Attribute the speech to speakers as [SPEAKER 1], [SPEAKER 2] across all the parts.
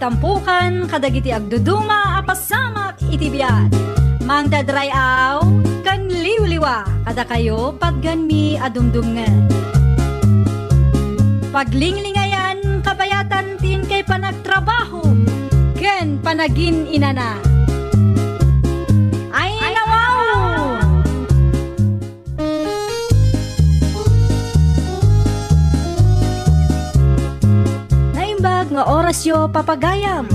[SPEAKER 1] tampukan, kadagiti agduduma, apasamak itibiyat. Mang dadrayaw, kan liwliwa, kada kayo pagganmi adumdumngan. Paglinglingayan, kabayatan tin kay panagtrabaho, ken panagin inana. Ay nawaw! Naimbag nga oras yo papagayam.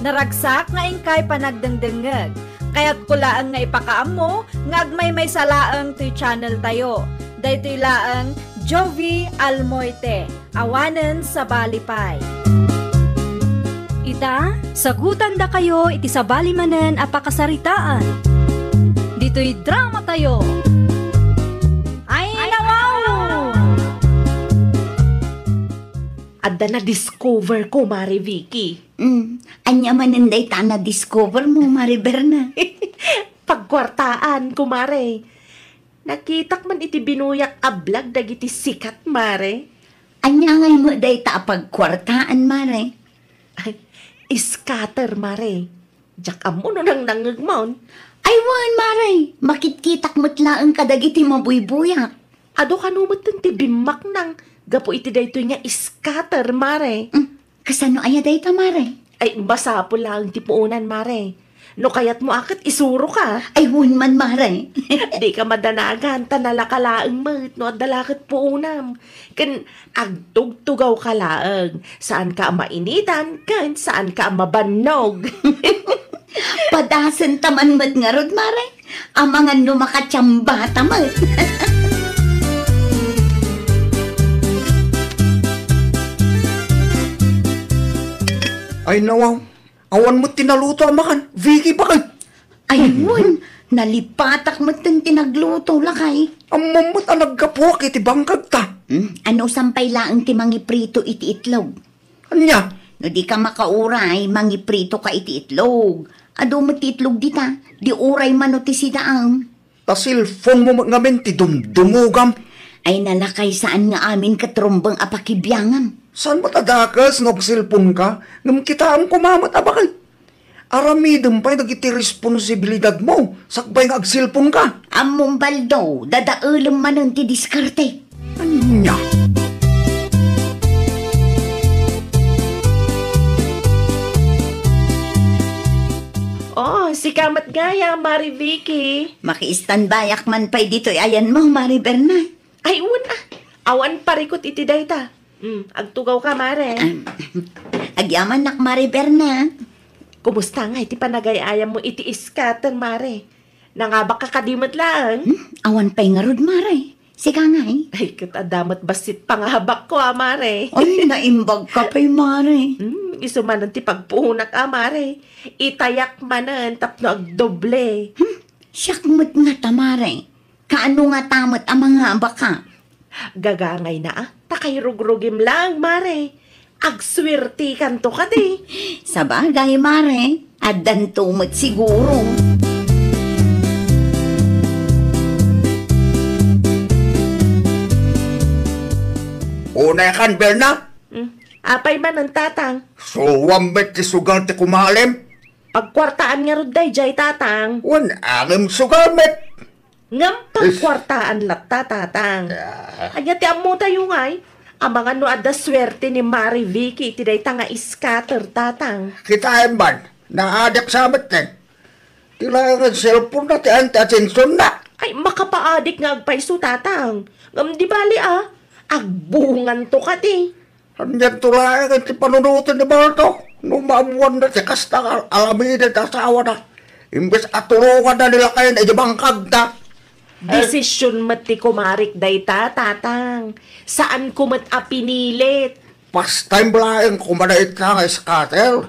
[SPEAKER 1] Naragsak nga ingkay panagdengdengeg. Kaya't kulaan nga ipakaam mo, nga agmay salaang to'y channel tayo. Daytoy laang Jovi Almoite, awanen sa Balipay. Ita, sagutan da kayo iti sa balimanen apakasaritaan. Dito'y drama tayo. Ay nawaw!
[SPEAKER 2] Adda na discover ko, Mari Vicky.
[SPEAKER 3] Anya maninday ta na discover mo, Mari Berna.
[SPEAKER 2] Pagkwartaan ko, Mare. Nakitak man iti binuyak ablag dagiti sikat, Mare.
[SPEAKER 3] Anya ngay mo day ta pagkwartaan, Mare.
[SPEAKER 2] Ay, scatter, Mare. Diyak amo no nang nangagmaon.
[SPEAKER 3] Ay wan, Mare. Makitkitak mo't laang kadagiti mabuybuyak.
[SPEAKER 2] Ado kanumot ti bimak nang gapo iti daytoy nga scatter, Mare.
[SPEAKER 3] Kasano aya day ta, Mare?
[SPEAKER 2] Ay, basa po lang ti puunan, Mare. No kayat mo akit isuro ka.
[SPEAKER 3] Ay wan man, Mare.
[SPEAKER 2] Di ka madanagan, tanalakalaang mat, no adalakit puunam. Kan agtugtugaw ka laang. Saan ka mainitan, kan saan ka mabanog.
[SPEAKER 3] Padasan taman mat nga rod, Mare. Amangan no makatsamba tamat.
[SPEAKER 4] Ay nawaw, awan mo tinaluto amakan. Vicky bakit?
[SPEAKER 3] Ay wan, nalipatak mo't tinagluto lakay.
[SPEAKER 4] Amamot ang nagkapuak iti bangkag ta.
[SPEAKER 3] Ano sampay laang ti mangiprito iti itlog?
[SPEAKER 4] Anya?
[SPEAKER 3] No di ka makauray, mangiprito ka iti itlog. Ado mo ti itlog dita, di uray man o ti sidaang.
[SPEAKER 4] Ta cellphone mo ngamen ti dumdumugam.
[SPEAKER 3] Ay nalakay saan nga amin katrumbang apakibyangam.
[SPEAKER 4] Saan matadakas no cellphone ka? Ngam kita ang kumamat abakay. Aramidem pa'y nagiti responsibilidad mo. Sakbay nga ag-cellphone ka.
[SPEAKER 3] Among baldo, dadaulam man ti diskarte.
[SPEAKER 4] Anya?
[SPEAKER 2] Oh, si Kamat Gaya, Mari Vicky.
[SPEAKER 3] Maki-standbayak man pa'y dito, ayan mo, Mari Berna.
[SPEAKER 2] Ay, una. Awan parikot iti dayta. Agtugaw ka, Mare.
[SPEAKER 3] Agyaman nak, Mari Berna.
[SPEAKER 2] Kumusta nga iti panagayayam mo iti scatter, Mare? Nangabak ka kadimot lang.
[SPEAKER 3] Awan pa'y nga rod, Mare. Sika ngay.
[SPEAKER 2] Ay, katadamat basit panghabak ko, Mare.
[SPEAKER 3] Ay, naimbag ka pa'y, Mare.
[SPEAKER 2] Isumanan ti pagpuhunak, Mare. Itayak manan tapno agdoble.
[SPEAKER 3] Siyak mo't nga ta, Mare. Kaano nga tamot ang mga baka?
[SPEAKER 2] Gagangay na, takay rugrugim lang, Mare. Agswerte kanto ka di.
[SPEAKER 3] Sa bagay, Mare. Adan tumot siguro.
[SPEAKER 4] Una kan, Berna?
[SPEAKER 2] Apay man ang tatang.
[SPEAKER 4] So, wambet ti sugal ti kumalim?
[SPEAKER 2] Pagkwartaan nga ruday, jay tatang.
[SPEAKER 4] Wan, angim sugal met.
[SPEAKER 2] Ngam pagkwartaan latta, tatang. Anya ti amo tayo ngay. Ang mga no ada swerte ni Mari Vicky, tiday tanga scatter, tatang.
[SPEAKER 4] Kita emban, naadak sabat din. Tilangan cellphone na ti anti-attention na.
[SPEAKER 2] Ay, makapaadik nga agpaiso, tatang. Ngam di bali agbungan to ka di.
[SPEAKER 4] Hanyang tulangan ti panunutin ni Barto. Numamuan na ti kasta alamin at asawa na. Imbes atulungan na nila kayo na ibangkag na.
[SPEAKER 2] Desisyon mati kumarik dayta, tatang. Saan ko mat apinilit?
[SPEAKER 4] Past time laing kumanait na nga scatter.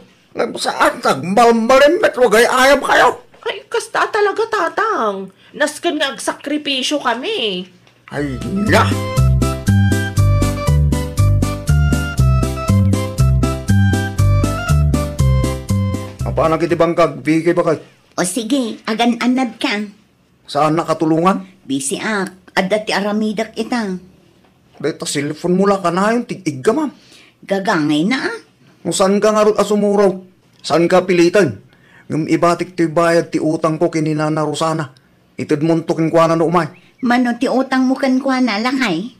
[SPEAKER 4] Saan tagmalmalin met wagay ayam kayo.
[SPEAKER 2] Ay, kasta talaga, tatang. Naskan nga agsakripisyo kami.
[SPEAKER 4] Ay, na. Paano kiti bangkag? Bigay ba kay?
[SPEAKER 3] O sige, agan-anad ka.
[SPEAKER 4] Saan nakatulungan?
[SPEAKER 3] Busy ak, adati aramidak ita.
[SPEAKER 4] Dito cellphone mula ka na yung tig-igga, ma'am.
[SPEAKER 3] Gagangay na ah.
[SPEAKER 4] Kung saan ka nga ron asumuraw? Saan ka pilitan? Ngam ibatik ti bayad ti utang ko kininana Rosana. Itid mo to kwa na no umay.
[SPEAKER 3] Mano ti utang mo kan kwa na lakay?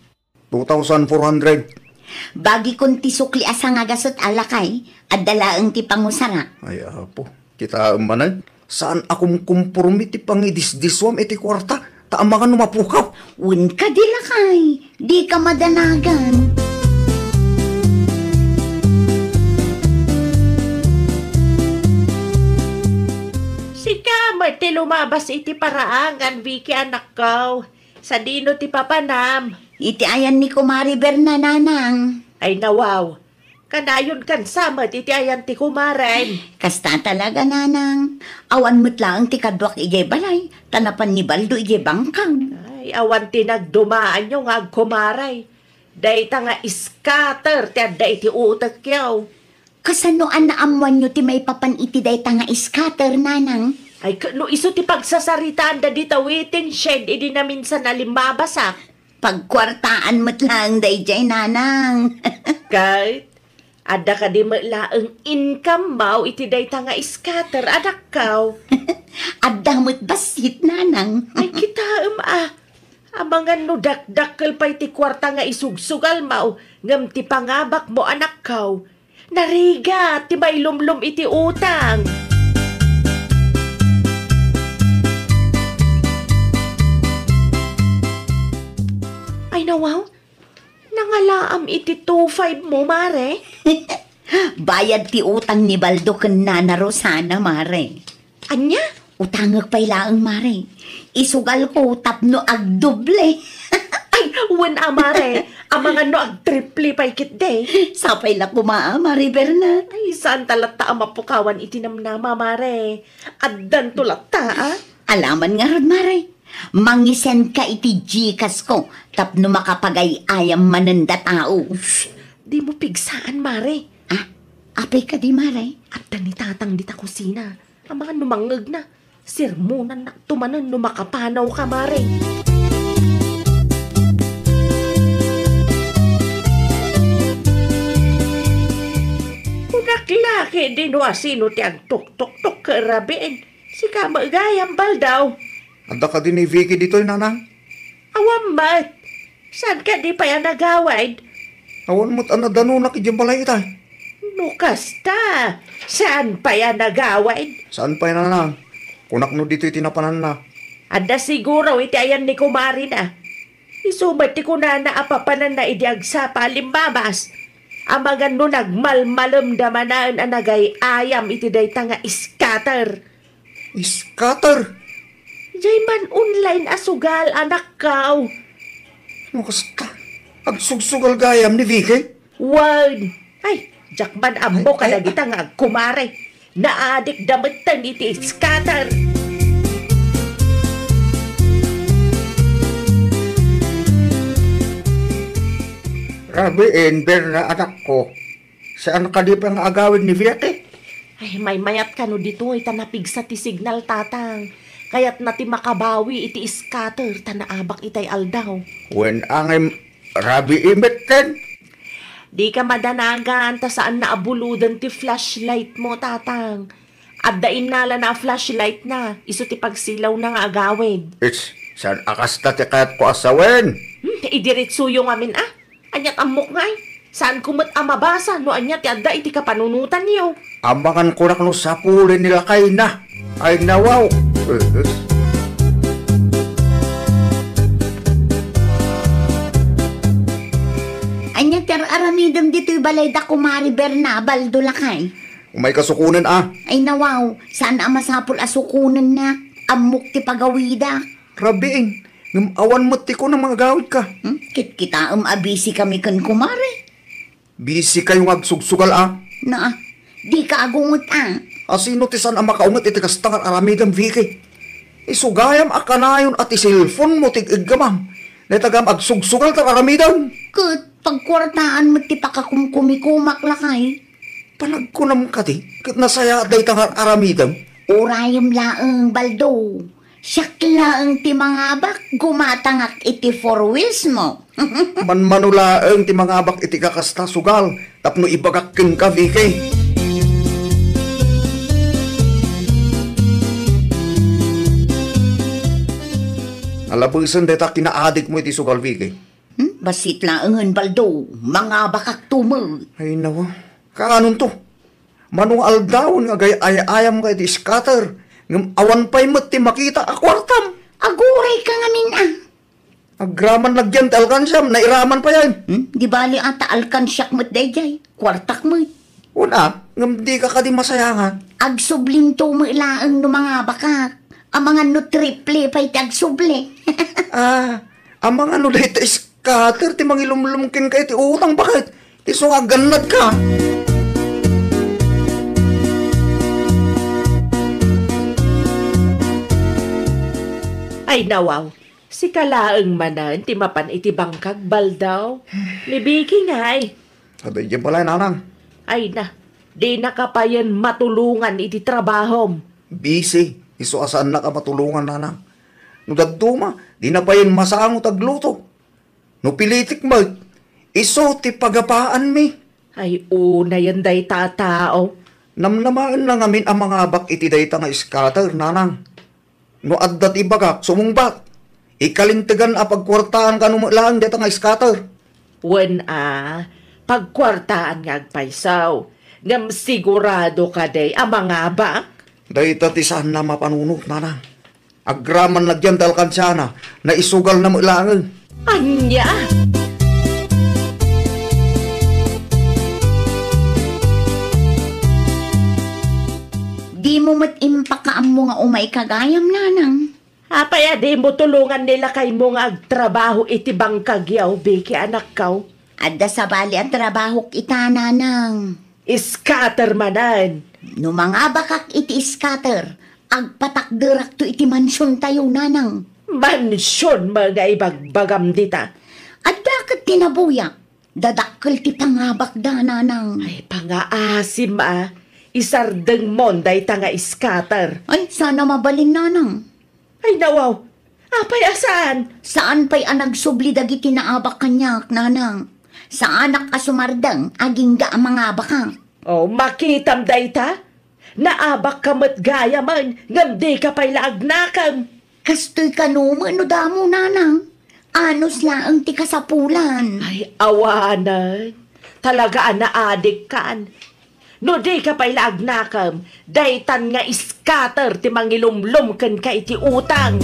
[SPEAKER 4] 2,400.
[SPEAKER 3] Bagi kon ti sukli asa nga gasot alakay, at dalaang ti pangusara.
[SPEAKER 4] Ay, apo. Kita manan. Saan akong kumpurmi ti pangidisdiswam iti kwarta? Taang mga numapukaw.
[SPEAKER 3] Un ka di lakay, di ka madanagan.
[SPEAKER 2] Sika, ti lumabas iti paraangan, Vicky anak ko. Sa dino ti papanam.
[SPEAKER 3] Iti ayan ni Kumari Berna nanang.
[SPEAKER 2] Ay nawaw. Kanayon kan sama iti ayan ti kumaren.
[SPEAKER 3] Kasta talaga nanang. Awan mo't lang ti kadwak ijay balay. Tanapan ni Baldo ijay bangkang.
[SPEAKER 2] Ay, awan ti nagdumaan yung agkumaray. Day ta nga scatter, ti adda iti utak yaw.
[SPEAKER 3] Kasanoan na amuan nyo ti may papan iti day tanga scatter nanang.
[SPEAKER 2] Ay, no iso ti pagsasaritaan da dita waiting shed, idi na minsan nalimbabasak.
[SPEAKER 3] Pagkwartaan mo't lang day jay nanang.
[SPEAKER 2] Kahit, ada ka di laang income mau iti day ta nga scatter, anak kaw.
[SPEAKER 3] Adda mo't basit nanang.
[SPEAKER 2] Ay, kita Amangan no dakdakkel pa iti kwarta nga isugsugal mau, ngam ti pangabak mo anak kaw. Nariga, ti may lumlum iti utang. Ay nawaw, nangalaam iti 2,500 mo, mare.
[SPEAKER 3] Bayad ti utang ni Baldo ken Nana Rosana, mare.
[SPEAKER 2] Anya?
[SPEAKER 3] Utangag pay laang, mare. Isugal ko tapno agdoble.
[SPEAKER 2] Ay, wen amare, amangan no ag-triple pa ikit de.
[SPEAKER 3] Sapay la kumaa, Mari Berna.
[SPEAKER 2] Ay, saan talata ang mapukawan itinamnama, mare? Addan tulata,
[SPEAKER 3] Alaman nga ron, mare. Mangisen ka iti Gcash ko, tapno makapagay ayam mananda tao.
[SPEAKER 2] Di mo pigsaan, mare.
[SPEAKER 3] Ah, apay ka di, mare.
[SPEAKER 2] Addan ni tatang dita kusina. Ang mga numangag na. Sirmunan na tumanan no makapanaw ka, mare. Unaklaki din wa sino ti ang tuk-tuk-tuk karabiin. Si kamagayang baldaw.
[SPEAKER 4] Anda ka din ni Vicky dito'y nanang.
[SPEAKER 2] Awamat. Saan ka di pa yan nagawad?
[SPEAKER 4] Awan mo't anadanunak ijang balay itay.
[SPEAKER 2] Nukasta. Saan pa yan nagawad?
[SPEAKER 4] Saan pa yun nanang? Kunak no dito'y tinapanan na.
[SPEAKER 2] Anda siguro iti ayan ni kumari na. Isumat ti kunana apapanan na idiag sa palimbabas. Amagan no nagmalmalem damanaan anagay ayam iti dayta nga scatter.
[SPEAKER 4] Scatter?
[SPEAKER 2] Jay man online asugal anak kaw.
[SPEAKER 4] Makasta. Agsugsugal gayam ni Vicky?
[SPEAKER 2] Wan. Ay, jakman ambo ka na kita nga kumare. Naadik dametan iti scatter.
[SPEAKER 4] Rabiin, Berna, anak ko. Saan ka di pa nga agawin ni Vicky?
[SPEAKER 2] Ay, may mayat ka no dito ita napigsa ti signal tatang. Kaya't nati makabawi iti scatter tanaabak itay aldaw.
[SPEAKER 4] When angay rabiin beten?
[SPEAKER 2] Di ka madanagan ta saan naabuludan ti flashlight mo tatang. Addain nala na flashlight na. Iso ti pagsilaw na nga agawid.
[SPEAKER 4] It's saan akasta ti kayat ko asawin?
[SPEAKER 2] Idiritso yung amin Anyat amok nga Saan kumot amabasa no anyat ti adda iti kapanunutan niyo.
[SPEAKER 4] Ambangan kurak no sapulin nila kay na. Ay nawaw.
[SPEAKER 3] Anya ter aramidam dito'y balay da Kumari Berna, Baldo lakay.
[SPEAKER 4] May kasukunan
[SPEAKER 3] Ay nawaw, saan ang masapul asukunan na? Amok ti pagawida.
[SPEAKER 4] Rabiing, awan mo ti ko ng mga gawid ka.
[SPEAKER 3] Kit-kita abisi kami kan Kumari.
[SPEAKER 4] Busy kayong agsugsugal
[SPEAKER 3] Na, di ka agungot
[SPEAKER 4] Asino ti saan ang makaungat iti kastangan aramidam Vicky? Isugayam akanayon at isilfon mo tig iggamam. Netagam agsugsugal ta aramidam.
[SPEAKER 3] Kat pagkwartaan mo ti pakakumkumikumak lakay.
[SPEAKER 4] Panagkunam ka ti, kat nasaya day tangar aramidam.
[SPEAKER 3] Urayam laang Baldo. Sakla ang ti mga bak, gumatangak iti four wheels mo.
[SPEAKER 4] Manmanulaang ti mga abak iti kakasta sugal, tapno ibagakin ka, Vicky. Alabusan deta kinaadik mo iti sugal, Vicky.
[SPEAKER 3] Basit laangan baldo, mga bakak tumo.
[SPEAKER 4] Ay nawa, kaanon to? Manong aldawon nga gay ayam ka iti scatter, ngam awan pa'y mo't ti makita akwartam.
[SPEAKER 3] Aguray ka ngamin ah.
[SPEAKER 4] Agraman lagyan ti alkansyam, nairaman pa yan.
[SPEAKER 3] Di bali ata alkansyak mo't dayjay, kwartak mo.
[SPEAKER 4] Una, ngam di ka di masayangan.
[SPEAKER 3] Agsubling to mo ilaang no mga bakak. Ang mga no triple pa'y tagsuble.
[SPEAKER 4] Ang mga ano dahil ti scatter, ti mangilumlumkin ka iti utang, bakit? Ti sungaganad ka.
[SPEAKER 2] Ay nawaw, si kalaang manan, ti mapan iti bangkag baldaw. Ni Vicky nga ay.
[SPEAKER 4] Sabi dyan pala, nanang.
[SPEAKER 2] Ay na, di na kapayan matulungan iti trabahom.
[SPEAKER 4] Busy. Iso asaan na ka matulungan, nanang. No daduma, di na pa yun masango tagluto. No pilitik mo, iso ti pagapaan mi.
[SPEAKER 2] Ay una yan day tatao.
[SPEAKER 4] Namnamaan lang amin ang mga abak iti dayta nga scatter, nanang. No addat ibagak, sumungbat. Ikalintigan a pagkwartaan ka numulaan dayta nga scatter.
[SPEAKER 2] Wen pagkwartaan nga agpaysaw. Ngam sigurado ka day ang mga bak.
[SPEAKER 4] Dayta ti saan na mapanunok, nanang. Agraman lagyan dalkan siya na isugal na mulangan.
[SPEAKER 2] Anya!
[SPEAKER 3] Di mo matimpakaam mo nga umay kagayam, nanang.
[SPEAKER 2] Apaya di mo tulungan nila kay mo nga agtrabaho iti bangkagyaw, Vicky anak kaw.
[SPEAKER 3] Adda sa bali ang trabaho kita, nanang.
[SPEAKER 2] Scatter manan.
[SPEAKER 3] No mga bakak iti scatter, agpatakderak to iti mansyon tayo, nanang.
[SPEAKER 2] Mansyon mga ibagbagam dita.
[SPEAKER 3] At bakit tinabuyak? Dadakkel ti pangabak da, nanang.
[SPEAKER 2] Ay pangaasim isardeng monday tanga scatter.
[SPEAKER 3] Ay, sana mabalin, nanang.
[SPEAKER 2] Ay nawaw, apay asaan?
[SPEAKER 3] Saan pa'y anagsubli dagiti naabak kanyak, nanang? Sa anak asumardang, aging ga ang mga bakak.
[SPEAKER 2] Oh, makitam dayta? Naabak ka mat gaya man, ngam di ka pa'y laagnakam.
[SPEAKER 3] Kastoy kanuman no damo, nanang. Anos laang ti kasapulan.
[SPEAKER 2] Ay, awanan. Talaga naadik kaan. No di ka pa'y laagnakam, daytan nga scatter ti mangilumlum ken ka iti utang.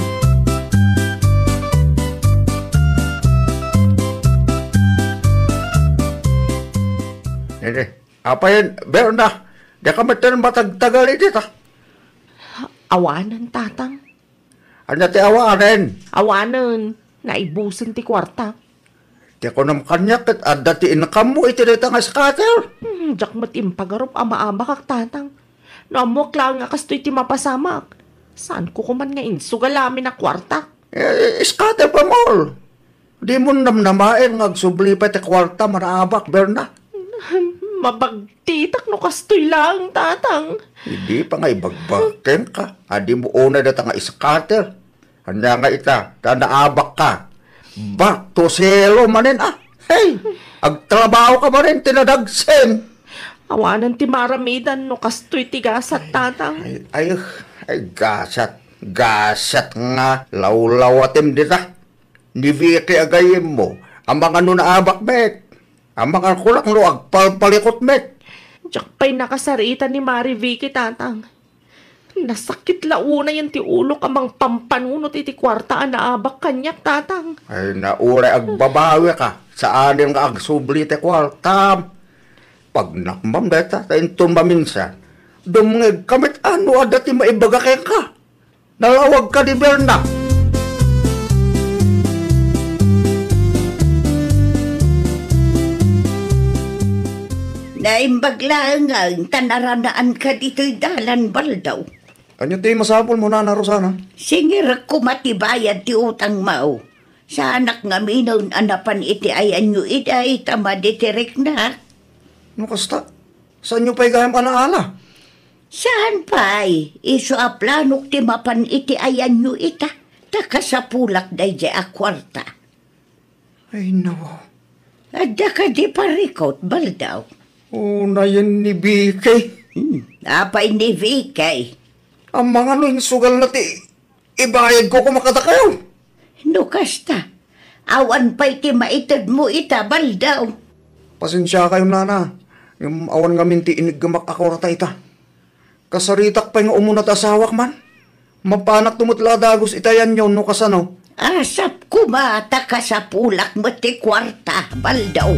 [SPEAKER 4] Hindi. Apa yan? Meron na. Di ka matan matagtagal dito.
[SPEAKER 2] Awanan, tatang.
[SPEAKER 4] Ano ti awanin?
[SPEAKER 2] Awanan. Naibusan ti kwarta.
[SPEAKER 4] Di ako naman kanyak at adda ti inakam mo iti dito nga scatter.
[SPEAKER 2] Diyak matimpagarup ama-ama kak tatang. Naamok lang nga kastoy ti mapasamak. Saan ko kuman nga insugalamin na kwarta?
[SPEAKER 4] Scatter pa mo. Di mo namnamain ngagsubli pa ti kwarta maraabak, Berna.
[SPEAKER 2] Mabagtitak no kastoy lang, tatang.
[SPEAKER 4] Hindi pa nga ibagbakin ka. Adi mo una data nga scatter. Handa nga ita, naabak ka. Back to zero manin Hey, agtrabaho ka ba rin, tinadagsen.
[SPEAKER 2] Awanan ti maramidan no kastoy tigasat, tatang.
[SPEAKER 4] Ay, gasat. Gasat nga. Lawlawatim dita. Ni Vicky agayim mo. Ang mga nunaabak, bet. Ang mga kulak no, agpalpalikot, bet.
[SPEAKER 2] Diyak pa'y nakasarita ni Mari Vicky, tatang. Nasakit launa yan ti ulok amang pampanunot iti kwarta na abak kanyak, tatang.
[SPEAKER 4] Ay, naura agbabawi ka. Saan yung agsubli ti kwarta. Pag nakmam data, taintun maminsan. Dumngeg kamit ano adati maibagakay ka. Nalawag ka ni Berna.
[SPEAKER 3] Naimbaglaan nga, tanaranaan ka dito'y dalan baldaw.
[SPEAKER 4] Ano ti masapol mo na Rosana?
[SPEAKER 3] Singir ko matibayad ti utang mao. Sa anak nga minaw anapan iti ayan nyo iti tama ditirik na.
[SPEAKER 4] Ano kasta? Saan nyo pa'y gayam alaala?
[SPEAKER 3] Saan pa'y? Iso a planok ti mapan iti ayan nyo ita. Taka sa pulak day di a kwarta.
[SPEAKER 4] Ay, nawa.
[SPEAKER 3] Adda ka di parikot, baldaw.
[SPEAKER 4] Una yan ni Bikay.
[SPEAKER 3] Apay ni Vikay.
[SPEAKER 4] Ang mga no sugal na ti, ibayad ko kumakata kayo.
[SPEAKER 3] No kasta. Awan pa'y ti maitad mo ita, baldaw.
[SPEAKER 4] Pasensya kayo, nana. Yung awan nga minti iniggamak ako rata ita. Kasaritak pa nga umunat asawak man. Mapanak tumutla dagos itayan yun no kasano.
[SPEAKER 3] Asap kumata ka sa pulak mo ti kwarta, baldaw.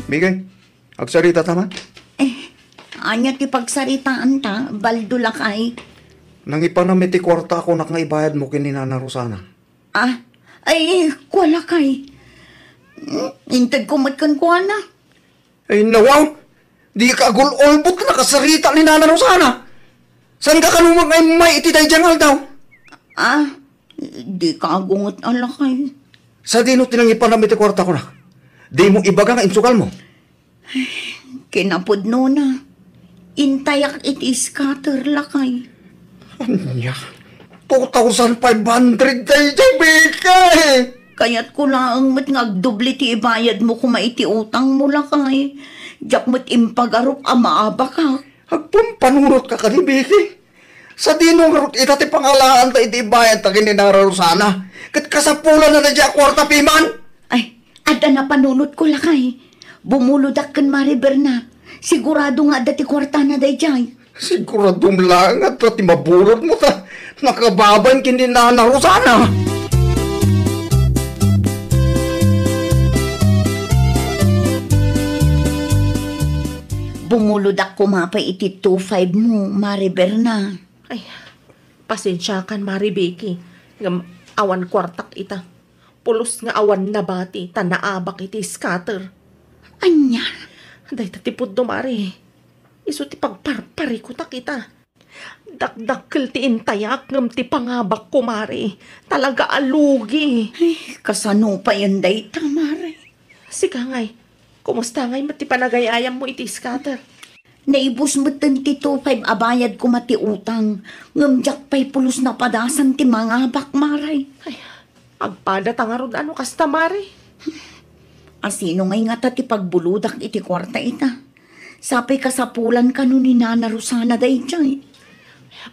[SPEAKER 4] Bigay, agsarita tama.
[SPEAKER 3] Anya ti pagsaritaan ta, baldo lakay.
[SPEAKER 4] Nang ipanamit ti kwarta ako nga ibayad mo kini Nana Rosana.
[SPEAKER 3] Ay, kuwala kay. Intad ko matkan kuwa na.
[SPEAKER 4] Ay, nawaw! Di ka agul-olbot na kasarita ni Nana Rosana. Saan ka kanumang ay may itiday jangal daw?
[SPEAKER 3] Di ka agungot ang lakay.
[SPEAKER 4] Sa dino tinang ipanamit ti kwarta ko na. Di mo ibaga nga insukal mo.
[SPEAKER 3] Kinapod no na. Intayak iti scatter lakay.
[SPEAKER 4] Anya, 2,500 tayo dyan, Bikay!
[SPEAKER 3] Kaya't ko lang mat ngagdubli ti ibayad mo kung maiti utang mo lakay. Diyak mat impagarup amaaba ka.
[SPEAKER 4] Agpampanurot ka ni Bikay. Sa dinong rut ita ti pangalaan ta iti ibayad ta kini Nana Rosana. Kat kasapulan na dyan kwarta piman.
[SPEAKER 3] Ay, ada na panunot ko lakay. Bumuludak kan Mariber na. Sigurado nga dati kwarta na day jay.
[SPEAKER 4] Siguradong lang at pati maburot mo ta. Nakababan kini Nana Rosana.
[SPEAKER 3] Bumuludak ko mapay iti 2.5 mo, Mariber na.
[SPEAKER 2] Ay, pasensya kan, Mari Becky. Ngam awan kwartak ita. Pulos nga awan na bati, tanaabak iti scatter.
[SPEAKER 3] Anya?
[SPEAKER 2] Day tatipod do, Mari. Iso ti pagparpari ko takita. Dakdakkel ti intayak ngam ti pangabak ko, Mari. Talaga alugi.
[SPEAKER 3] Ay, kasano pa yan day tamare?
[SPEAKER 2] Sika ngay, kumusta ngay mati panagayayam mo iti scatter?
[SPEAKER 3] Naibus mo ti 2.5 abayad ko mati utang. Ngamjak pa'y pulos na padasan ti mga bakmaray.
[SPEAKER 2] Ay, agpada tangarod ano kasta, Mari.
[SPEAKER 3] Asino ngay nga ta ti pagbuludak iti kwarta ita. Sapay kasapulan ka nun ni Nana Rosana day jay.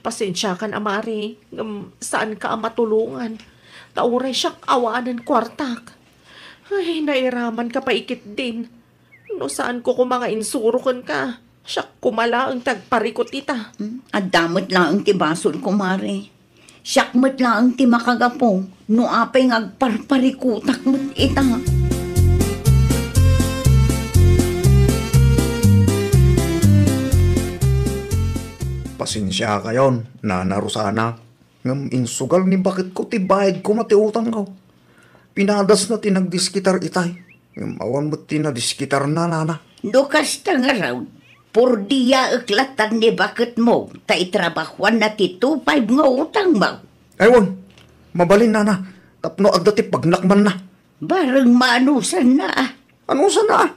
[SPEAKER 2] Pasensya kan, Amari. Saan ka matulungan? Tauray siyak awanan kwartak. Ay, nairaman ka pa ikit din. No saan ko mga insurukan ka? Siyak kumala ang tagparikot ita.
[SPEAKER 3] Adamot lang ang ti basol kumare. Siyakmat lang ang ti makagapong. No apay ngagparparikutak mo't ita.
[SPEAKER 4] Pasensya ka yon, Nana Rosana. Ngam insugal ni bakit ko ti bayad ko matiutang ko. Pinadas na tinagdiskitar itay. Ngam awan mo tinadiskitar na, Nana.
[SPEAKER 3] Dukas ta nga raw. Purdiya iklatan ni bakit mo. Ta itrabahuan na ti 2.5 nga utang mo.
[SPEAKER 4] Aywan, mabalin, Nana. Tapno agda ti pagnakman na.
[SPEAKER 3] Barang maanusan na ah.
[SPEAKER 4] Ano sa na?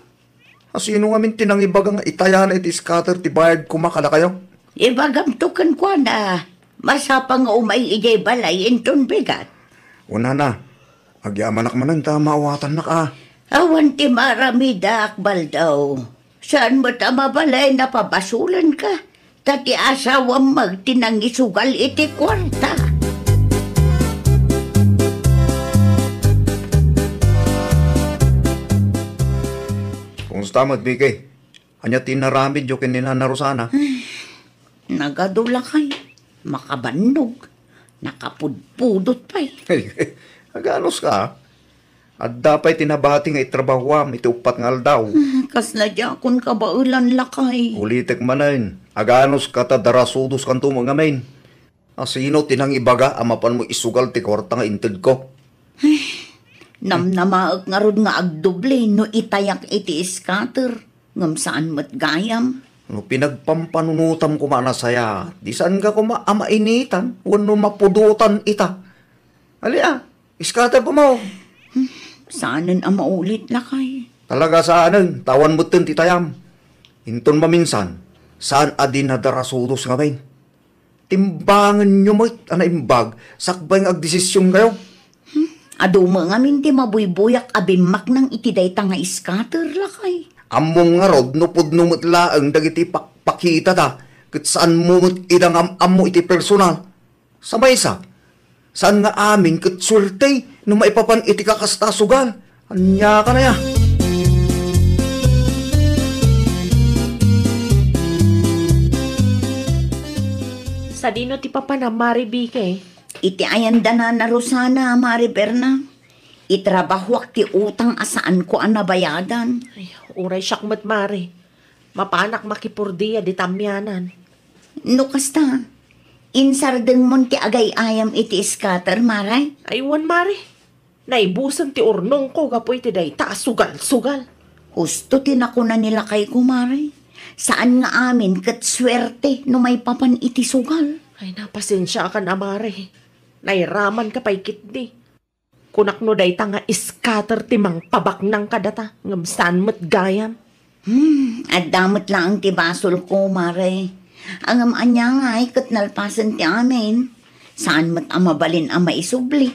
[SPEAKER 4] Asino nga min tinangibaga nga itaya na iti scatter ti bayad kumakala kayo?
[SPEAKER 3] Ibagamtukan ko na. Masapang nga umay ijay balay inton bigat.
[SPEAKER 4] Una na. Agyamanak manan ta maawatan na ka.
[SPEAKER 3] Awan ti maramidak baldaw. Saan mo ta mabalay na pabasulan ka? Tati asawang magtinangisugal iti kwarta.
[SPEAKER 4] Kumusta magbigay? Anya tinaramid yung kinina na Rosana.
[SPEAKER 3] Nagadula kay. Makabandog. Nakapudpudot pa'y.
[SPEAKER 4] Aganos ka? At dapat tinabati nga itrabahwam iti upat nga aldaw.
[SPEAKER 3] Kas na akon kabaulan lakay.
[SPEAKER 4] Ulitek manayin. Aganos ka ta darasudos kanto mga main. Asino tinang ibaga amapan mo isugal ti kwarta nga inted ko.
[SPEAKER 3] Namnamaak nga rod nga agdoble no itayak iti scatter. Ngam saan mat gayam.
[SPEAKER 4] No pinagpampanunutam ko manasaya. Di saan ka ko amainitan. Wano mapudutan ita. Ali scatter po mo.
[SPEAKER 3] Saanan ang maulit lakay?
[SPEAKER 4] Talaga saanan, tawan mo ti tayam. Inton maminsan, saan adin na darasudos nga bain? Timbangan nyo mo ana imbag, sakbay nga agdesisyon kayo.
[SPEAKER 3] Aduma nga minti mabuybuyak abimak ng itidayta nga scatter lakay.
[SPEAKER 4] Among nga rod, nupod numutlaang dagiti pakita ta, kat saan mo idang ammo iti personal. Sabay sa, saan nga amin kat swerte, no maipapan iti kakastasugal. Anya ka na ya.
[SPEAKER 2] Sa dino ti papa na maribike.
[SPEAKER 3] Iti ayanda na Rosana, Mari Berna. Itrabahwak ti utang asaan ko ang nabayadan.
[SPEAKER 2] Ay, uray syakmat mari. Mapanak makipurdiya di tamyanan.
[SPEAKER 3] No kasta, insardeng mon ti agay ayam iti scatter, Maray.
[SPEAKER 2] Aywan mari. Naibusan ti urnong ko gapoy ti day ta sugal-sugal.
[SPEAKER 3] Husto tinakuna nila kay kumare. Saan nga amin kat swerte no may papan iti sugal.
[SPEAKER 2] Ay napasensya ka na mari. Nairaman ka pa'y kitdi. Kunak no day ta nga iskater ti mang pabak ng kadata. Ngamsan mo't gayam.
[SPEAKER 3] At damot lang ang tibasol ko, Mare. Ang anya nga ay kat nalpasan ti amin. Saan mo't amabalin ang maisubli.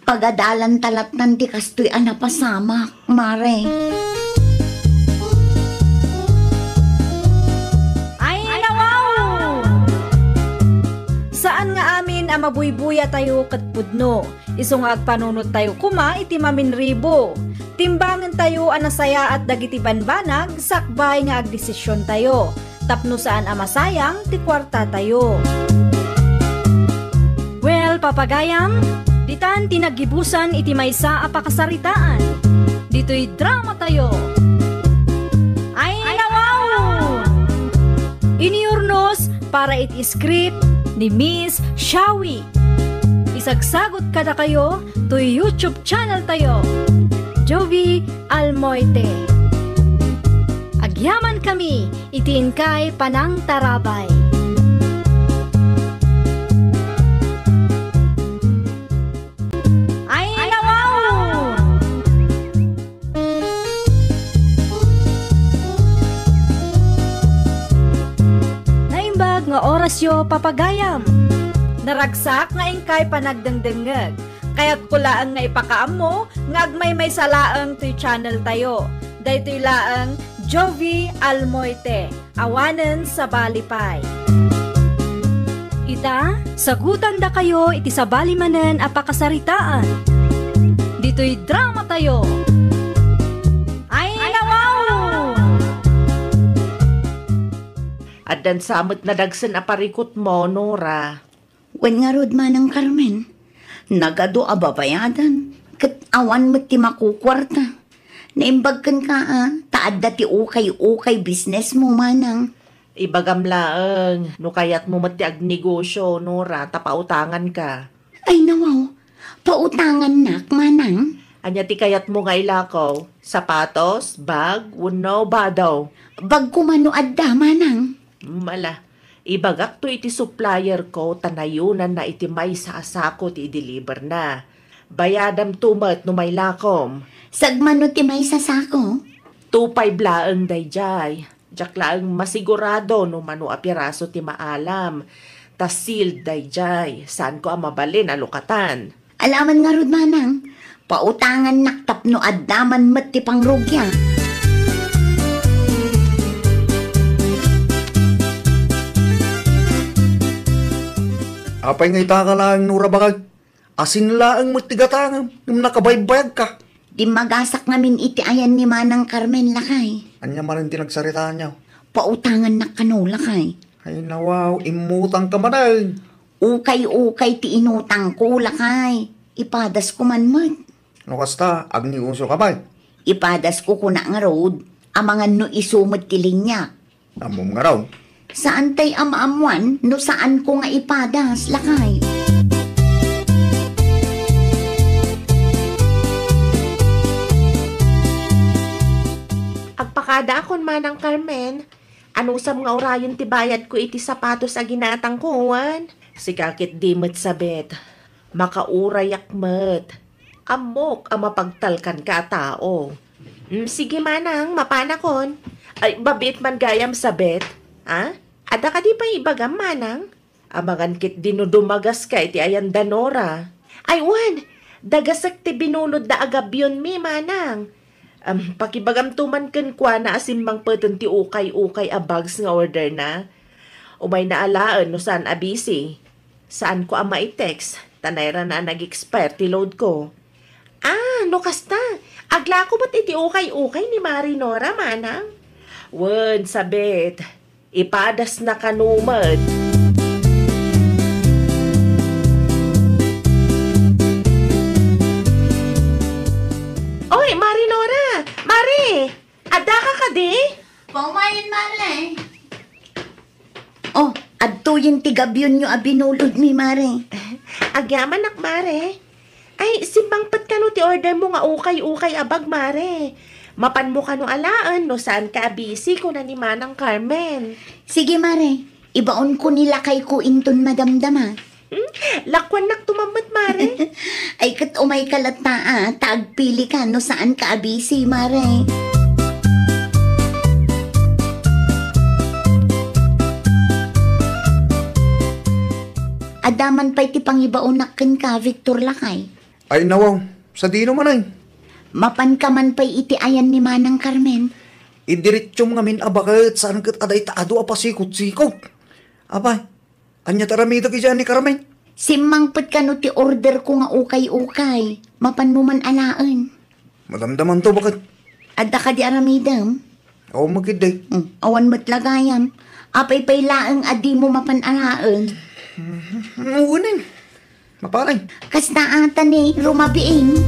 [SPEAKER 3] Pagadalan talatnan ti kastoy anapasamak, Mare.
[SPEAKER 1] Ay, nawaw! Saan nga amin ang mabuybuya tayo kat pudno? Isong agpanunot tayo kuma iti maminribo. Timbangan tayo anasaya at dagiti banbanag, sakbay nga agdesisyon tayo. Tapno saan amasayang, ti kwarta tayo. Well, papagayam, ditan tinagibusan iti maysa a pakasaritaan. Dito'y drama tayo. Ay, nawaw! Iniurnos para iti script ni Miss Shawi. Isagsagot kada kayo to YouTube channel tayo. Jovi Almoite. Agyaman kami, itiin kay Panang Tarabay. Ay, nawaw! Naimbag nga orasyo papagayam. Naragsak nga ingkay panagdengdengeg. Kaya't kulaan nga ipakaam mo, nga agmay may salaang to'y channel tayo. Daytoy laang Jovi Almoite, awanen sa Balipay. Ita, sagutan da kayo iti sa balimanen a pakasaritaan. Dito'y drama tayo. Ay, nawaw!
[SPEAKER 2] At dan samot na dagsan aparikot mo, Nora.
[SPEAKER 3] Wen nga rod man ang Carmen. Nagado ababayadan. Kat awan mo't ti makukwarta. Naimbagkan ka taad dati ukay-ukay business mo manang.
[SPEAKER 2] Ibagam laeng, no kayat mo mati agnegosyo, Nora, tapautangan ka.
[SPEAKER 3] Ay nawaw, pautangan nak manang.
[SPEAKER 2] Anya ti kayat mo nga ilakaw, sapatos, bag, uno, badaw.
[SPEAKER 3] Bag kumano adda manang.
[SPEAKER 2] Mala, ibagak to iti supplier ko, tanayunan na iti may sa asako ti i-deliver na. Bayadam tumat no may lakom.
[SPEAKER 3] Sagmano ti may sasako.
[SPEAKER 2] 2.5 laeng dayjay. Jak laeng masigurado no mano apiraso ti maalam. Tas sealed dayjay. Saan ko ang mabalin alukatan?
[SPEAKER 3] Alaman nga rod manang, pautangan naktap no addaman mat ti pangrugya.
[SPEAKER 4] Apay nga itaka lang nura bakag. Asin laang matigatangam, nung nakabaybayag ka.
[SPEAKER 3] Di magasak ngamin iti ayan ni Manang Carmen lakay.
[SPEAKER 4] Anya man ang tinagsarita niya.
[SPEAKER 3] Pautangan na kano lakay.
[SPEAKER 4] Ay nawaw, imutang ka man.
[SPEAKER 3] Ukay-ukay ti inutang ko lakay. Ipadas ko man mat.
[SPEAKER 4] No kasta, agniuso ka ba?
[SPEAKER 3] Ipadas ko kuna nga road. Amangan no isumot ti linya.
[SPEAKER 4] Amom nga raw.
[SPEAKER 3] Saan tay amaamuan no saan ko nga ipadas lakay.
[SPEAKER 2] Agpakada akon manang Carmen. Anusam nga orayon ti bayad ko iti sapatos a ginatang kuwan. Si kakit di met sabet. Makaurayak met. Amok ang mapagtalkan ka tao. Sige manang, mapanakon. Ay, babit man gayam sa bet. Ha? Ada ka di pa ibagam manang? Amangan kit dinudumagas ka iti ayan danora. Ay, wan! Dagasak ti binulod da agabyon mi manang. Pakibagam tuman ken kwa na asimbang peten ti ukay-ukay a bags nga order na. Umay na alaan no saan abisi. Saan ko ang ma-text? Tanayra na nag-expire ti load ko. No kasta. Agla ko ba't iti ukay-ukay ni Marinora, manang? Wen, sabit. Ipadas na kanumad. Oy, Marinora! Mari! Ada ka di?
[SPEAKER 3] Pumayin, Mare. Oh, adto yung tigabyon nyo abinulod mi, Mare.
[SPEAKER 2] Agyaman nak, Mare. Ay, simbang pat ka no ti order mo nga ukay-ukay abag, Mare. Mapan mo ka no alaan no saan ka abisi ko na ni Manang Carmen.
[SPEAKER 3] Sige, Mare. Ibaon ko nilakay ko inton madamdama.
[SPEAKER 2] Lakwan nak tumamot, Mare.
[SPEAKER 3] Ay kat umay kalat na tagpili ka no saan ka abisi, Mare. Adaman pa'y ti pangibaonak ken ka, Victor Lakay.
[SPEAKER 4] Ay nawaw, sa di naman ay.
[SPEAKER 3] Mapan ka man pa'y iti ayan ni Manang Carmen.
[SPEAKER 4] Idiretsyong ngamin abakat saan kat aday taado apasikot-sikot. Abay, anya taramida ki dyan ni Carmen.
[SPEAKER 3] Simangpet ka no ti order ko nga ukay-ukay. Mapan mo man alaan.
[SPEAKER 4] Madamdaman to bakit?
[SPEAKER 3] Adda ka di aramidam.
[SPEAKER 4] Ako magiday.
[SPEAKER 3] Awan mo't lagayam. Apay pay laang adi mo mapan alaan.
[SPEAKER 4] Unin. Maparay.
[SPEAKER 3] Kas na ata ni rumabiing.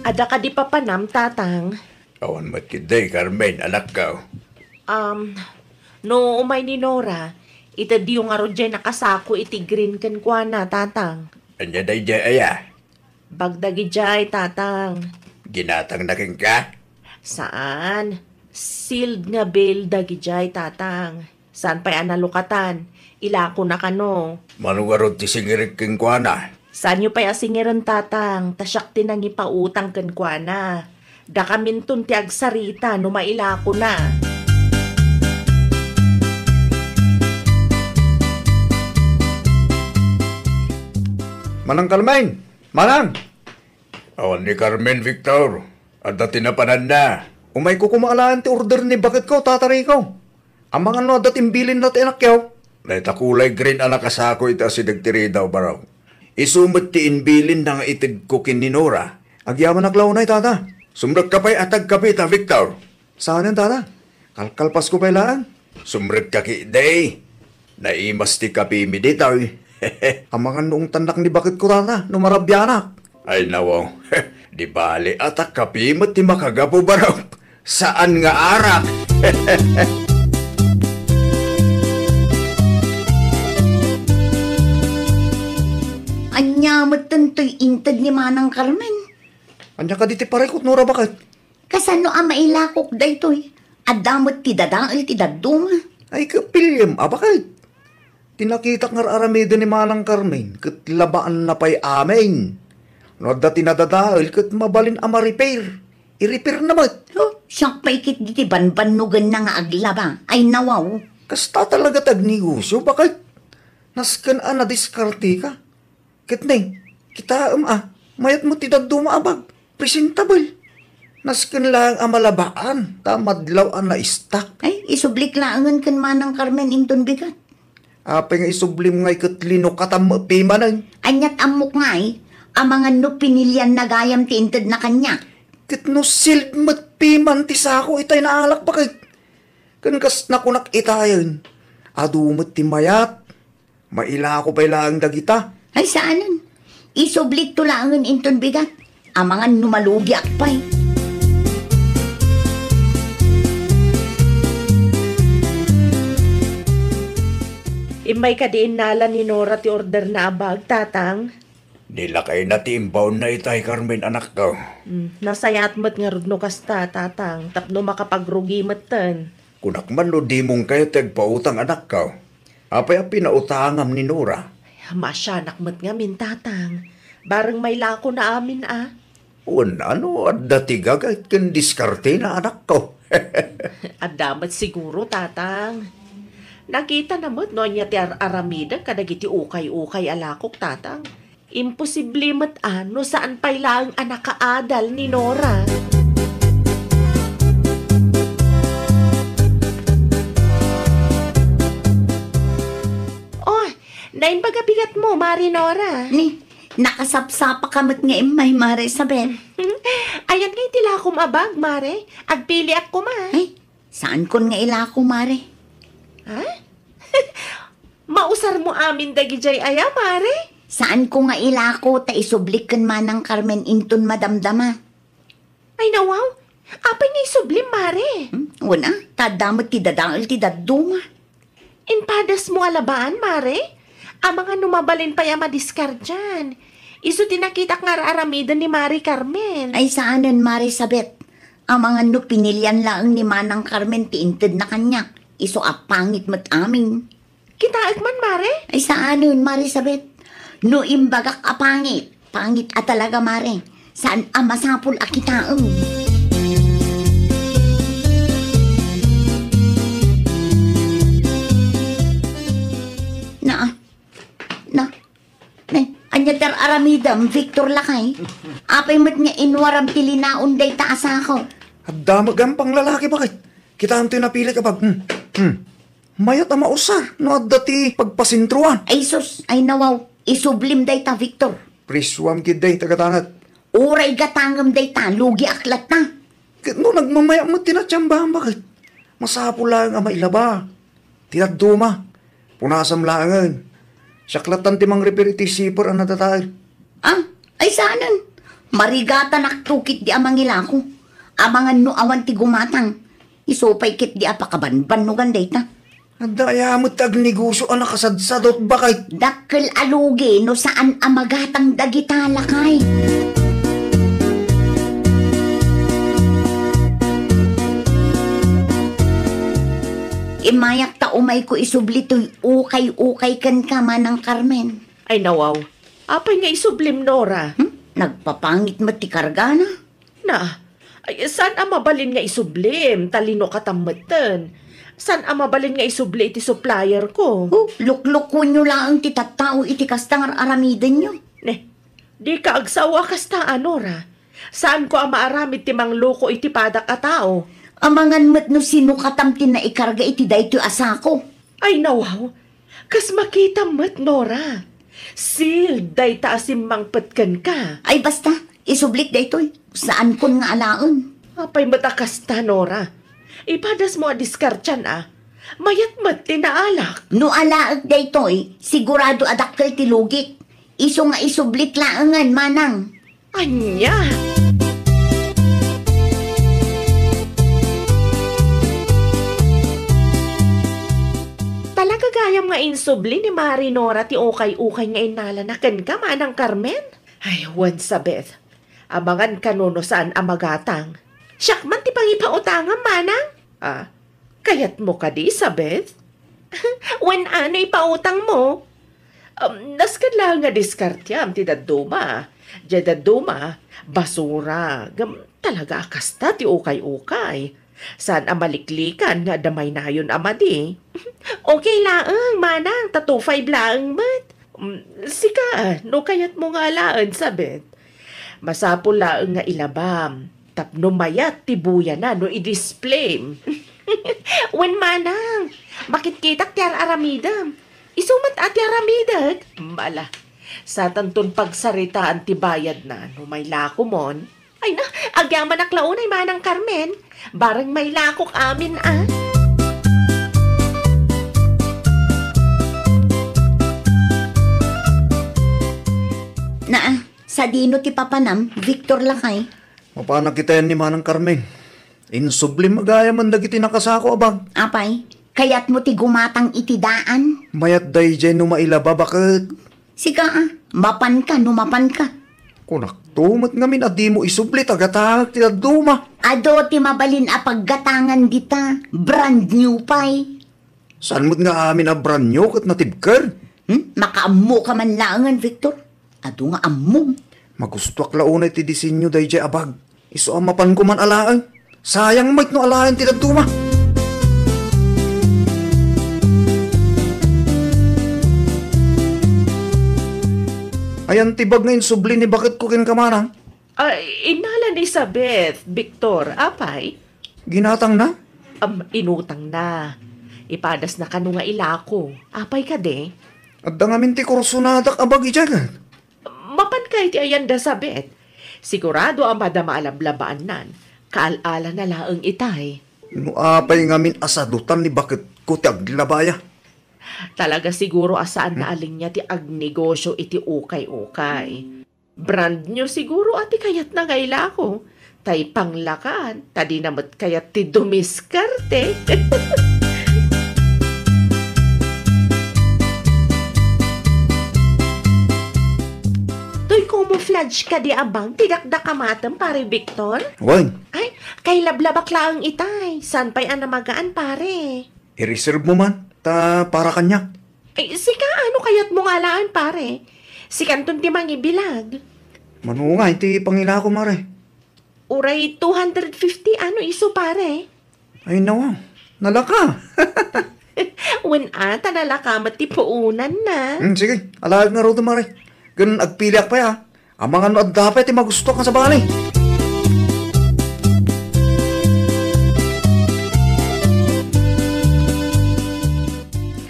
[SPEAKER 2] Ada ka di papanam, tatang.
[SPEAKER 4] Awan matkiday, Carmen, anak ka.
[SPEAKER 2] No umay ni Nora, ita di yung aro dyan nakasako iti green ken kwa na, tatang.
[SPEAKER 4] Anya day dyan aya.
[SPEAKER 2] Bagdagi jay, tatang.
[SPEAKER 4] Ginatang naking ka?
[SPEAKER 2] Saan? Sealed nga bill dagi jay, tatang. Saan pa'y analukatan? Ilako na kano.
[SPEAKER 4] Manugarod ti singirik king kwa na.
[SPEAKER 2] Saan nyo pa'y asingiran, tatang? Tasyak tinang ipautang ken kwa na. Da kamintun ti agsarita no mailako na.
[SPEAKER 4] Manang Carmen! Manang! Awan ni Carmen, Victor. At dati na panan na. Umay ko kumaalaan ti order ni bakit ko, tatari ko. Ang mga no dating bilin na ti anak yaw. Naita kulay green anak asako ita si dagtiri daw baraw. Isumot ti inbilin na nga itig ko kin ni Nora. Agyaman aklaw na tata. Sumrek ka pa'y atag kapita, Victor. Saan yan, tata? Kalkalpas ko pa'y laan. Sumrek ka ki day. Naimas ti kapimi ditaw. Ang mga noong tandak ni bakit ko, tata, numarabyanak. Ay nawaw, di bali atak kapimat ti makagapo baraw. Saan nga arak?
[SPEAKER 3] Anya mo't tantoy intad ni Manang Carmen.
[SPEAKER 4] Anya ka diti parekot, Nora, bakit?
[SPEAKER 3] Kasano ang mailakok daytoy? Adamot ti dadail ti daduma.
[SPEAKER 4] Ay kapilyam, bakit? Tinakitak nga aramida ni Manang Carmen, kat labaan na pa'y amin. No dati nadadail, kat mabalin ama repair. I-repair naman.
[SPEAKER 3] Siyak pa ikit diti banbanugan na nga aglaba. Ay nawaw.
[SPEAKER 4] Kasta talaga tagnegosyo, bakit? Naskan na diskarte ka. Kitneng, kita mayat mo ti daduma abag. Presentable. Naskan lang ang malabaan, tamadlaw ang na-stack.
[SPEAKER 3] Ay, isublik laangan kan Manang Carmen inton bigat.
[SPEAKER 4] Apay nga isublim nga ikatlino katampimanan.
[SPEAKER 3] Anyat amok nga ang mga no pinilyan na gayam ti intad na kanya.
[SPEAKER 4] Kit no silk matpiman ti sako itay naalak bakit? Kankas na kunak itayan. Adumot ti mayat. Maila ko pa'y lang dagita.
[SPEAKER 3] Ay saanan? Isublik to laangan inton bigat. Ang mga numalugi akpay.
[SPEAKER 2] Imay ka diin nala ni Nora ti order na abag, tatang.
[SPEAKER 4] Nilakay na ti imbawn na itay, Carmen, anak ko.
[SPEAKER 2] Nasayat mo't nga rudno kasta, tatang. Tapno makapagrugi mo't tan.
[SPEAKER 4] Kunak man no di mong kayo tagpautang anak ko. Apay ang pinautangam ni Nora.
[SPEAKER 2] Masyanak mat nga min tatang. Barang may lako na amin
[SPEAKER 4] Una no, at dati gagait kan diskarte na anak ko.
[SPEAKER 2] At damat siguro tatang. Nakita na mo't no niya ti aramida kadagiti ukay-ukay alakok tatang. Imposible mat ano saan pa'y lang anak kaadal ni Nora. Oh, nain pagabigat mo, Mari Nora.
[SPEAKER 3] Ni, nakasapsapa kamot nga imay, Mare Isabel.
[SPEAKER 2] Ayan nga itila akong abag, Mare. Agpili ako, ma.
[SPEAKER 3] Ay, saan kon nga ila ko, Mare?
[SPEAKER 2] Ha? Mausar mo amin dagijay aya, Mare?
[SPEAKER 3] Saan ko nga ila ko ta isublik kan manang Carmen inton madamdama?
[SPEAKER 2] Ay nawaw, apay nga isublim, Mare.
[SPEAKER 3] Una, tadamot ti dadaal ti daduma.
[SPEAKER 2] Inpadas mo alabaan, Mare? Ang mga numabalin pa yung madiskar dyan. Iso tinakitak nga aramida ni Mari Carmen.
[SPEAKER 3] Ay saanan, Mare Sabet? Ang mga no pinilyan lang ni manang Carmen ti inted na kanya. Iso apangit mat amin.
[SPEAKER 2] Kitaak man, Mare?
[SPEAKER 3] Ay saanan, Mare Sabet? No imbagak apangit. Pangit at talaga, Mare. Saan ang masapul akitaang? Anya dar aramidam, Victor Lakay. Apay mat nga inwaram tilinaon day taas ako.
[SPEAKER 4] At damagang pang lalaki bakit? Kita ang tinapili kapag, mayat ang mausar, no at dati pagpasintruan.
[SPEAKER 3] Ay sus, ay nawaw, isublim day ta, Victor.
[SPEAKER 4] Priswam kiday tagatangat.
[SPEAKER 3] Uray gatangam day ta, lugi aklat na.
[SPEAKER 4] No nagmamaya mo tinatsambahan bakit? Masapo lang ang mailaba. Tinagduma. Punasam langan. Saklatan timang reperiti sipor ang natatay.
[SPEAKER 3] Ay saanan. Marigata naktukit di amang ilako. Amangan no awan ti gumatang. Isopay kit di apakabanban no ganday ta.
[SPEAKER 4] Andaya mo tag negosyo ang nakasadsadot bakit?
[SPEAKER 3] Dakkel alugi no saan amagatang dagitala kay. Imayak ta umay ko isublito'y ukay-ukay kan ka manang Carmen.
[SPEAKER 2] Ay nawaw, apay nga isublim, Nora.
[SPEAKER 3] Nagpapangit mo ti karga na.
[SPEAKER 2] Na, ay saan ang mabalin nga isublim? Talino katamatan. Saan ang mabalin nga isubli iti supplier ko?
[SPEAKER 3] Lukluk nyo lang ti tattao iti kastangar aramidan nyo.
[SPEAKER 2] Di ka agsawa kastaan, Nora. Saan ko ang maaramid ti mangloko iti padak a tao?
[SPEAKER 3] Amangan mo't no sino katamtin na ikarga iti dayto asako.
[SPEAKER 2] Ay nawaw, kas makita mo't, Nora. Sealed day taasim mangpatkan ka.
[SPEAKER 3] Ay basta, isublik daytoy. Saan kon nga alaon?
[SPEAKER 2] Apay matakas ta, Nora. Ipadas mo a diskartyan Mayat mat tinaalak.
[SPEAKER 3] No alaag daytoy, sigurado adakkel ti lugik. Iso nga isublik laangan, manang.
[SPEAKER 2] Anya? Talaga gayam nga insubli ni Mari Nora ti ukay-ukay nga inalanakan ka, manang Carmen? Ay, once a Beth. Abangan ka no saan amagatang. Siyak man ti pangipautangan, manang? Kayat mo ka di, Sabeth? When ano ipautang mo? Naskad lang nga diskartyam ti daduma. Diya daduma, basura. Talaga akasta ti ukay-ukay. Saan amaliklikan nga damay na yun amadi? Okay laang, manang. 2-5 laang mat. Sika, no kayat mo nga laan, Sabeth. Masapo laang nga ilabam. Tapno mayat tibuya na no i-display. Wen manang, bakit kitak ti aramidam? Isumat at ti aramidag? Mala, sa tanton pagsaritaan ti bayad na no may lako mon. Ay na, agyaman aklaon ay manang Carmen. Barang may lakok amin
[SPEAKER 3] Sa dino ti papanam, Victor Lakay.
[SPEAKER 4] Mapanag kita yan ni manang Carmen. Insublim magaya man dagiti nakasako abang.
[SPEAKER 3] Apay, kayat mo ti gumatang iti daan.
[SPEAKER 4] Mayat day dyan no mailaba bakit?
[SPEAKER 3] Sika mapan ka, numapan ka.
[SPEAKER 4] Kunak, tumat ngamin at di mo isubli tagatahag ti duma.
[SPEAKER 3] Ado ti mabalin a paggatangan dita, brand new pay.
[SPEAKER 4] Saan mo't nga amin na branyo kat natibker?
[SPEAKER 3] Makaammo ka man langan, Victor. Ado nga ammo.
[SPEAKER 4] Magustwak launay ti disenyo day jay abag. Iso amapan ko man alaan. Sayang mait no alaan ti dagduma. Ayan tibag ngayon subli ni bakit ko kinkamanang.
[SPEAKER 2] Inalan Elizabeth, Victor, apay?
[SPEAKER 4] Ginatang na?
[SPEAKER 2] Inutang na. Ipadas na kanu nga ilako. Apay ka de?
[SPEAKER 4] At dangamin ti kursunadak abag ijagan.
[SPEAKER 2] Mapan kay ti ayan da sabet. Sigurado ang madama alablabaan nan. Kaal-ala na laang itay.
[SPEAKER 4] No apay ngamin asadutan ni bakit ko ti aglabaya.
[SPEAKER 2] Talaga siguro asaan na aling niya ti agnegosyo iti ukay-ukay. Brand nyo siguro ati kayat na gaila ko. Tay panglakan, tadi namat kayat ti dumiskarte. Toy camouflage ka di abang, tidakdak kamatam pare Victor?
[SPEAKER 4] Wan,
[SPEAKER 2] Ay, kay lablabak laang itay. San pa'y anamagaan pare?
[SPEAKER 4] i-reserve mo man. Ta para kanya.
[SPEAKER 2] Ay, sika ano kayat mo nga laan pare? Si kanton ti mangibilag.
[SPEAKER 4] Manungay ti pangila ko mare.
[SPEAKER 2] Uray 250 ano iso pare?
[SPEAKER 4] Ay nawa, nalaka.
[SPEAKER 2] Wen ata nalakamat ti puunan na.
[SPEAKER 4] Sige, alag nga ro mare. Ganun agpiliak pa ya. Ang mga ano at dapat ti magusto ka sa bali.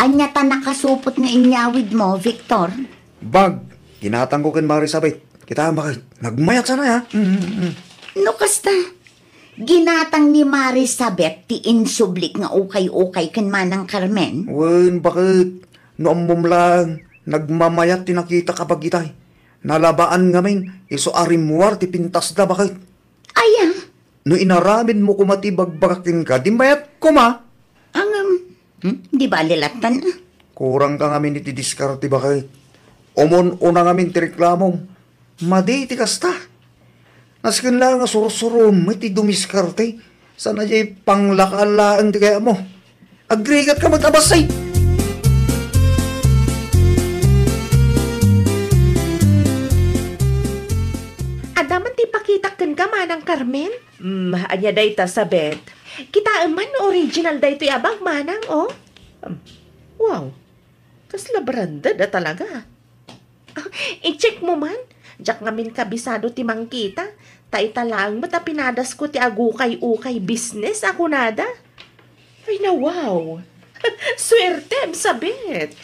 [SPEAKER 3] Anya ta nakasupot nga inyawid mo, Victor.
[SPEAKER 4] Bag, ginatang ko kin mare sabit. Kita bakit? Nagmayat sana ya.
[SPEAKER 3] No kasta, ginatang ni Marisabet ti insublik nga ukay-ukay kan manang Carmen.
[SPEAKER 4] Wen, bakit? Noong lang, nagmamayat ti nakita kapag itay. Nalabaan ngamin, iso arimuar ti pintas da bakit?
[SPEAKER 3] Aya,
[SPEAKER 4] No inaramin mo kumati bagbakakin ka, di mayat kuma.
[SPEAKER 3] di ba lilatan?
[SPEAKER 4] Kurang ka ngamin iti diskarte bakit? Umon-una ngamin ti reklamom. Madi ti kasta. Naskin lang nga surusurum, iti dumiskarte. Sana jay panglakalaan ti kaya mo. Agrigat ka mag-abasay.
[SPEAKER 2] Adaman ti pakitaken ka manang Carmen? Anya day ta sabet. Kita man original day to abang manang oh. Wow. Kasla branded na talaga. I-check mo man. Diyak ngamin kabisado ti mangkita. Ta lang mata pinadas ko ti agukay-ukay business ako nada. Ay na wow. Swerte sabit.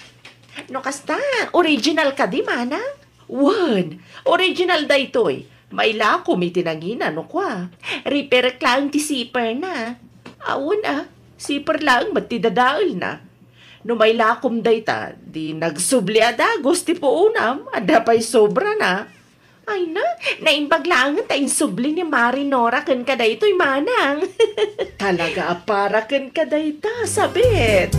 [SPEAKER 2] No kasta, original ka di manang? Wan, original day toy. May lako may tinangina no kwa. Repair lang ti zipper na. Awon zipper lang matidadaol na. No may lakom dayta, di nagsubli adagos ti po unam, ada pa'y sobra na. Ay na, naimbaglangan tayong subli ni Marinora ken kada ito'y manang. Talaga para ken kada ita, sabit.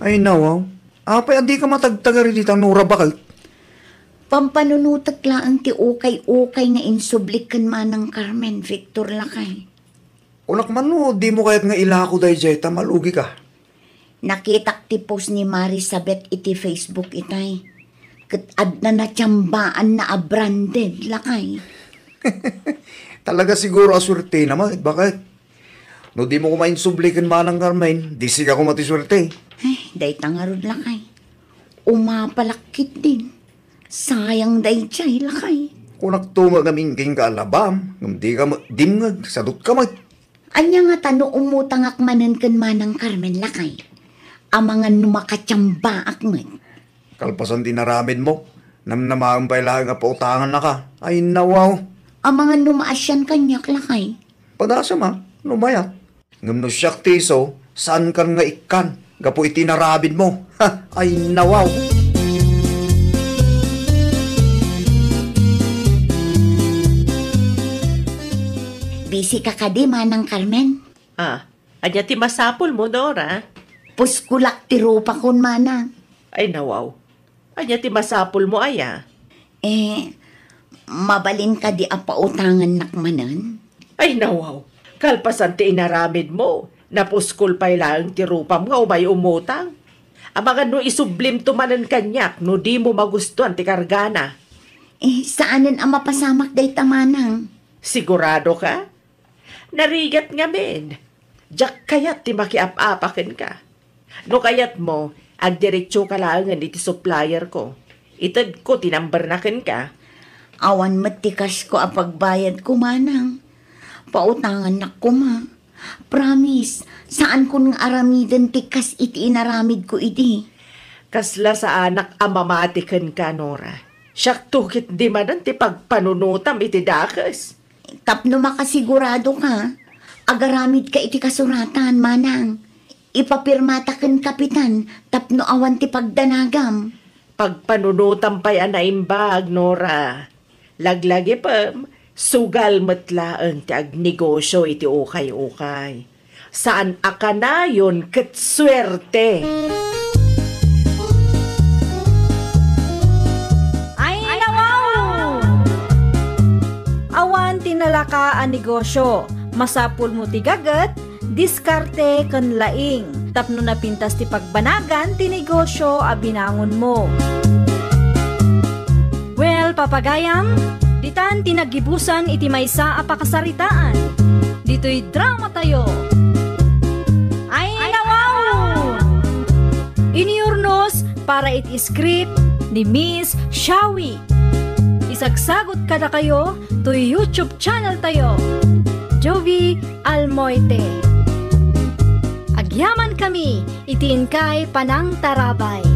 [SPEAKER 4] Ay nawaw, apay adi ka matagtagari dito nura bakit?
[SPEAKER 3] Pampanunutak lang ti ukay-ukay na insublik kan manang Carmen, Victor lakay.
[SPEAKER 4] Unak man no, di mo kahit nga ilako day jay, malugi ka.
[SPEAKER 3] Nakitak ti post ni Marisabet iti Facebook itay. Katad na natiyambaan na branded lakay.
[SPEAKER 4] Talaga siguro aswerte naman, bakit? No di mo kumain sublikan manang Carmen, di siga ko matiswerte.
[SPEAKER 3] Day tangarod lakay. Umapalakit din. Sayang day jay lakay.
[SPEAKER 4] Kung nagtuma kaming king kaalabam, di ka dimngag, sadot ka mag.
[SPEAKER 3] Anya nga tano umutangak manen kan manang Carmen lakay. Amangan numakatsamba akmet.
[SPEAKER 4] Kalpasan dinaramin mo, namnamaang pailahan nga pautangan na ka. Ay nawaw.
[SPEAKER 3] Amangan numaasyan kanyak lakay.
[SPEAKER 4] Padasa ma, numayat. Ngam no siyak tiso, saan kan nga ikan? Gapo itinarabin mo. Ha, ay nawaw.
[SPEAKER 3] Busy ka kadi manang Carmen.
[SPEAKER 2] Anya ti masapol mo, Dora.
[SPEAKER 3] Puskulak ti rupa kon manang.
[SPEAKER 2] Ay nawaw. Anya ti masapol mo aya.
[SPEAKER 3] Mabalin ka di apautangan nakmanan?
[SPEAKER 2] Ay nawaw, kalpasan ti inaramid mo. Napuskol pa lang ti rupa mo o may umutang. Ang mga no isublim tumanan kanyak no di mo magustuhan ti kargana.
[SPEAKER 3] Saanan ang mapasamak day tamanang?
[SPEAKER 2] Sigurado ka? Narigat nga men. Diyak kayat ti makiap-apakin ka. No kayat mo, agdiretso ka lang iti supplier ko. Itad ko tinambernakin ka.
[SPEAKER 3] Awan matikas ko ang pagbayad ko manang. Pautangan na ko ma. Promise, saan ko nga aramidan tikas iti inaramid ko iti.
[SPEAKER 2] Kasla sa anak amamatikan ka, Nora. Siyak tukit di manan ti pagpanunutam iti dakas.
[SPEAKER 3] Tapno makasigurado ka. Agaramid ka iti kasuratan manang. Ipapirmataken kapitan tapno awan ti pagdanagam.
[SPEAKER 2] Pagpanunutam pa'y anaimbag, Nora. Laglagi pa, sugal matlaan ti agnegosyo iti ukay-ukay. Saan akana yun ket swerte?
[SPEAKER 1] Ay, nawaw! Awan tinalaka ang negosyo. Masapul mo ti gagat, diskarte ken laing. Tapno napintas ti pagbanagan ti negosyo a binangon mo. Well, papagayam, ditan tinagibusan iti maysa a pakasaritaan. Dito'y drama tayo. Ay, nawaw! Iniurnos para iti script ni Miss Shawi. Isagsagot kada kayo to YouTube channel tayo. Jovi Almoite. Agyaman kami, itiin kay Panang Tarabay.